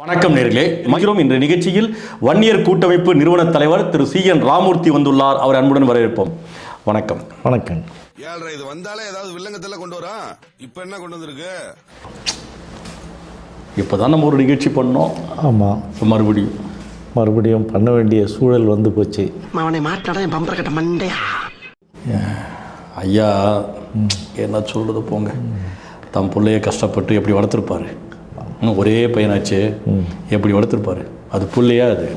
வணக்கம் நேர்களே, மகிழும் இன்று நிகழ்ச்சியில் வன்னியர் கூட்டமைப்பு நிறுவன தலைவர் திரு CN ராமூர்த்தி வந்துள்ளார். அவர் அன்புடன் வரவேற்போம். வணக்கம். வணக்கம். ஏழ்ரை இது வந்தாலே ஏதாவது வில்லங்கத்துல கொண்டு வரா. இப்ப என்ன கொண்டு வந்திருக்கு? இப்போதான் நம்ம ஒரு நிகழ்ச்சி பண்ணோம். ஆமாம், மறுபடியும் பண்ண வேண்டிய சூழல் வந்து போச்சு. அவனை மாட்டாடா என் பம்பர கட்ட மண்டையா. ஐயா என்ன சொல்றது போங்க, தம் பிள்ளைய கஷ்டப்பட்டு எப்படி வளர்த்துருப்பாரு. ஒரே பையனாச்சு, எப்படி வளர்த்துருப்பாரு. அது பிள்ளையா அது.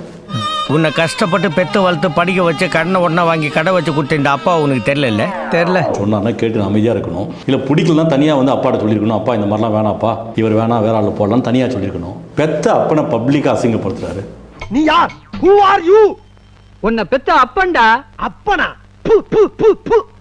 உன்னை கஷ்டப்பட்டு பெற்று வளர்த்து படிக்க வச்சு கடனை ஒன்றா வாங்கி கடை வச்சு கொடுத்த அப்பா உனக்கு தெரியல சொன்னா கேட்டு அமைதியாக இருக்கணும். இல்லை பிடிக்கலாம் தனியாக வந்து அப்பாட்ட சொல்லியிருக்கணும். அப்பா இந்த மாதிரிலாம் வேணாப்பா, இவர் வேணாம், வேற ஆள் போடலாம் தனியாக சொல்லியிருக்கணும். பெத்த அப்பனை பப்ளிக்காக அசிங்கப்படுத்துறாரு. நீ யார்? Who are you? உன்னை பெத்த அப்பன்டா. அப்பனா?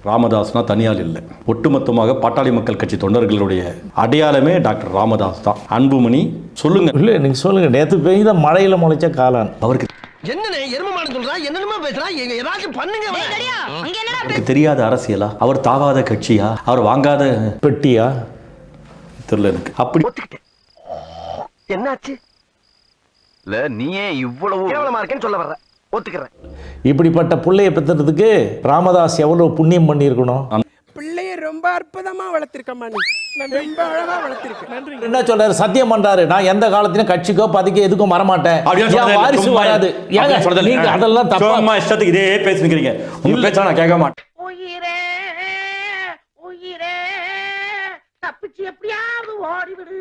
ராமதாஸ்னா தனியால் இல்லை, ஒட்டுமொத்தமாக பாட்டாளி மக்கள் கட்சி தொண்டர்களுடைய அடையாளமே டாக்டர் ராமதாஸ் தான். அன்புமணி சொல்லுங்க. இல்லை, நீங்கள் சொல்லுங்கள். நேற்று பெய்த மழையில் முளைச்ச காளான் அவருக்கு என்னனே எருமமான சொல்றா, என்னென்னமா பேசுறா, ஏதாச்சும் பண்ணுங்க. அவருக்கு தெரியாத அரசியலா, அவர் தாவாத கட்சியா, அவர் வாங்காத பெட்டியா தெரியல எனக்கு. அப்படி என்னாச்சு? இல்ல நீயே இவ்வளவு கேவலமா இருக்கேன்னு சொல்ல வர்ற, ஒத்துக்கிறேன். இப்படிப்பட்ட பிள்ளைய பெற்றதுக்கு ராமதாஸ் எவ்வளவு புண்ணியம் பண்ணியிருக்கணும். பிள்ளைய ரொம்ப அற்புதமா வளர்த்திருக்கம்மா, நீ ரொம்ப அழகா வளர்த்திருக்க. நன்றி. என்ன சொல்றாரு? சத்தியம் பண்றாரு, நான் எந்த காலத்திலும் கட்சிக்கோ பதிக்கோ எதுக்கும் வரமாட்டேன், வாரிசு வராது. நீங்க அதெல்லாம் தப்பா இஷ்டத்துக்கு இதே பேசிக்கிறீங்க. உங்க பேச்சா நான் கேட்க மாட்டேன். தப்பிச்சு எப்படியாவது ஓடிவிடு.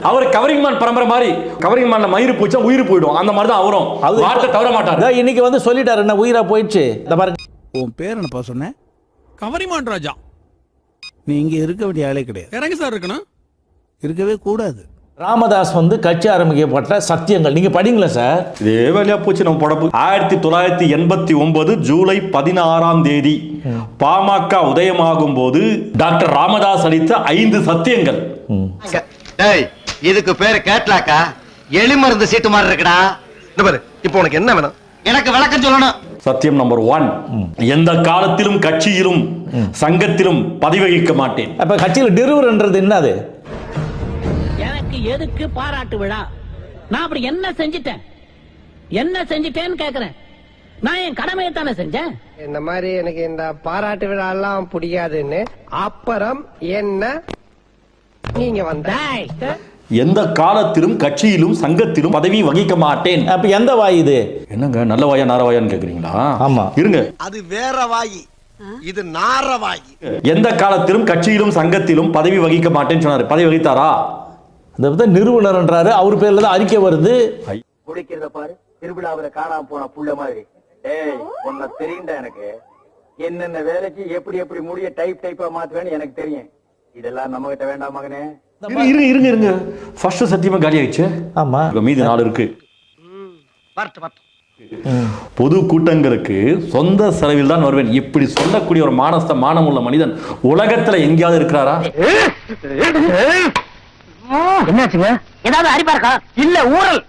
அவர் கவரிங் மேன் பரம்பரை மாதிரி. கவரிங் மேன்ல மயிறு போச்சா உயிர் போயிடும். அந்த மாதிரி தான் அவரும் வார்த்தை தவற மாட்டாரு. இன்னைக்கு வந்து சொல்லிட்டாரு, என்ன உயிரா போயிடுச்சு. இந்த பாருங்க, உன் பேர் என்னப்பா சொன்னேன்? கவரிமான் ராஜா. நீ இங்க இருக்க வேண்டிய ஆளே கிடையாது. இறங்கி சார் இருக்கணும், இருக்கவே கூடாது. ராமதாஸ் வந்து கட்சி ஆரம்பிக்கப்பட்ட சத்தியங்கள் நீங்க படிங்களா சார்? இதே வேலையா போச்சு நம்ம படப்பு. 1989 ஜூலை 16 பாமக உதயமாகும் போது டாக்டர் ராமதாஸ் அளித்த 5 சத்தியங்கள். இதுக்கு பேரு கேட்லாக்கா, எளிமருந்து சீட்டு மாதிரி இருக்குடா. இப்போ உனக்கு என்ன வேணும்? எனக்கு விளக்கம் சொல்லணும். சத்தியம் நம்பர் 1, எந்த காலத்திலும் கட்சியிலும் சங்கத்திலும் பதவி வகிக்க மாட்டேன். அப்ப கட்சியில் நிறுவனன்றது என்னது? எனக்கு எதுக்கு பாராட்டு விழா? நான் அப்படி என்ன செஞ்சிட்டேன்னு கேக்குறேன். நான் என் கடமையை தானே செஞ்சேன். இந்த மாதிரி எனக்கு இந்த பாராட்டு விழா எல்லாம் பிடிக்காதுன்னு அப்புறம் என்ன நீங்க வந்த? எந்த காலத்திலும் கட்சியிலும் சங்கத்திலும் பதவி வகிக்க மாட்டேன். அப்ப எந்த வாய் இது? என்னங்க, நல்ல வாயா நார வாயான்னு கேக்குறீங்களா? ஆமா, இருங்க, அது வேற வாயி, இது நார வாயி. எந்த காலத்திலும் கட்சியிலும் சங்கத்திலும் பதவி வகிக்க மாட்டேன்னு சொன்னாரு. பதவி வகித்தாரா? அந்த நிறுவனர்ன்றாரு, அவர் பேர்ல தான் அறிக்கை வருது. குடிக்கிறத பாரு, திருவிழாவில காணாம போன புள்ள மாதிரி. ஏய், உன்னை தெரியுண்டா எனக்கு. என்னென்ன வேலைக்கு எப்படி எப்படி முடிய டைப்பா மாத்துவேன்னு எனக்கு தெரியும். இதெல்லாம் நம்ம கிட்ட வேண்டாம் மகனே. இருங்க. ஃபர்ஸ்ட் சத்தியமா காலி ஆயிடுச்சு. ஆமா, மீதி 4 இருக்கு. பொது கூட்டங்களுக்கு சொந்த செலவில் தான் வருவேன். இப்படி சொல்லக்கூடிய ஒரு மானமுள்ள மனிதன் உலகத்துல எங்கேயாவது இருக்கிறாரா? என்னாச்சுங்க? ஏதாவது அரிப்பா இருக்கா? இல்ல ஊரல்.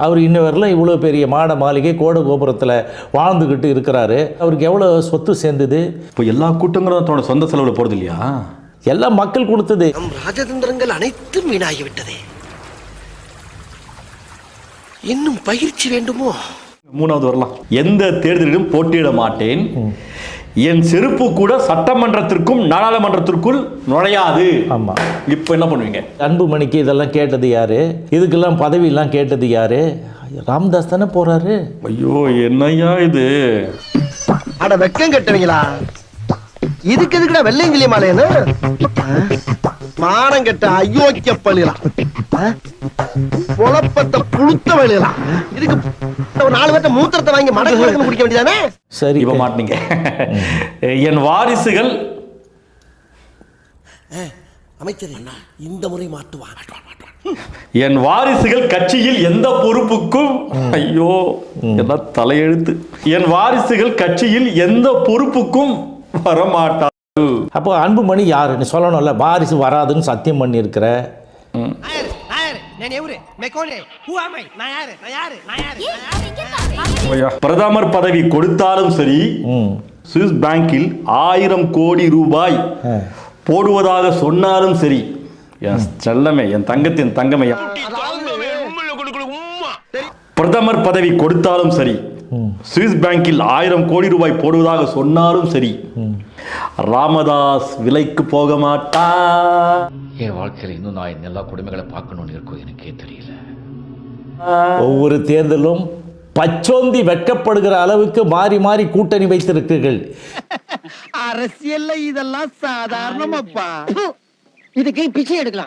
அவர் இன்ன வரலாம் இவ்வளவு பெரிய மாட மாளிகை கோட கோபுரத்துல வாழ்ந்துகிட்டு இருக்கிறாரு. அவருக்கு எவ்வளவு சொத்து சேர்ந்தது? இப்போ எல்லா கூட்டங்களும் தன்னோட சொந்த செலவுல போறது இல்லையா? எல்லாம் மக்கள் கொடுத்தது. நம் ராஜதந்திரங்கள் அனைத்தும் வீணாகிவிட்டதே. இன்னும் பயிற்சி வேண்டுமோ? 3வது வரலாம். எந்த தேர்தலிலும் போட்டியிட மாட்டேன். என் செருப்பு கூட சட்டமன்றத்திற்கும் நாடாளுமன்றத்திற்குள் நுழையாது. ஆமா. இப்போ என்ன பண்ணுவீங்க? அன்புமணிக்கு இதெல்லாம் கேட்டது யாரு? இதுக்கெல்லாம் பதவி எல்லாம் கேட்டது யாரு? ராமதாஸ் தானே போறாரு. ஐயோ, என்னையா இது? அட வெக்கம் கட்டுவீங்களா? இதுக்கு எதுக்குடா வெள்ளையங்கிலி மாலையன்னு? மானம் கெட்ட அயோக்கிய பள்ளிலாம், பொழப்பத்தை புழுத்த வழியலாம். இதுக்கு ஒரு 4 பேர்த்த மூத்திரத்தை வாங்கி மடக்கு குடிக்க வேண்டியதானே? சரி, இப்ப மாட்டீங்க. என் வாரிசுகள் அமைச்சர் இந்த முறை மாட்டுவான். என் வாரிசுகள் கட்சியில் எந்த பொறுப்புக்கும், ஐயோ என்ன தலையெழுத்து, என் வாரிசுகள் கட்சியில் எந்த பொறுப்புக்கும் வரமாட்டார். அப்போ அன்புமணி யாருன்னு சொல்லணும்ல. வாரிசு வராதுன்னு சத்தியம் பண்ணி இருக்கிற பிரதமர் பதவி கொடுத்தாலும் சரி, சுவிஸ் பேங்கில் 1000 கோடி ரூபாய் போடுவதாக சொன்னாலும் சரி, என் செல்லமே, என் தங்கத்தின் தங்கமே, பிரதமர் பதவி கொடுத்தாலும் சரி, சுவிஸ் பேங்கில் 1000 கோடி ரூபாய் போடுவதாக சொன்னாலும் சரி, ராமதாஸ் விலைக்கு போக மாட்டா. என் வாழ்க்கையில் இன்னும் நான் எல்லா குடும்பங்களை பார்க்கணும்னு இருக்கும், எனக்கே தெரியல. ஒவ்வொரு தேர்தலும் பச்சோந்தி வெட்கப்படுகிற அளவுக்கு மாறி மாறி கூட்டணி வைத்திருக்கிறீர்கள். அரசியல்ல இதெல்லாம் சாதாரணமாப்பா. இதுக்கு பிச்சை எடுக்கலாம்.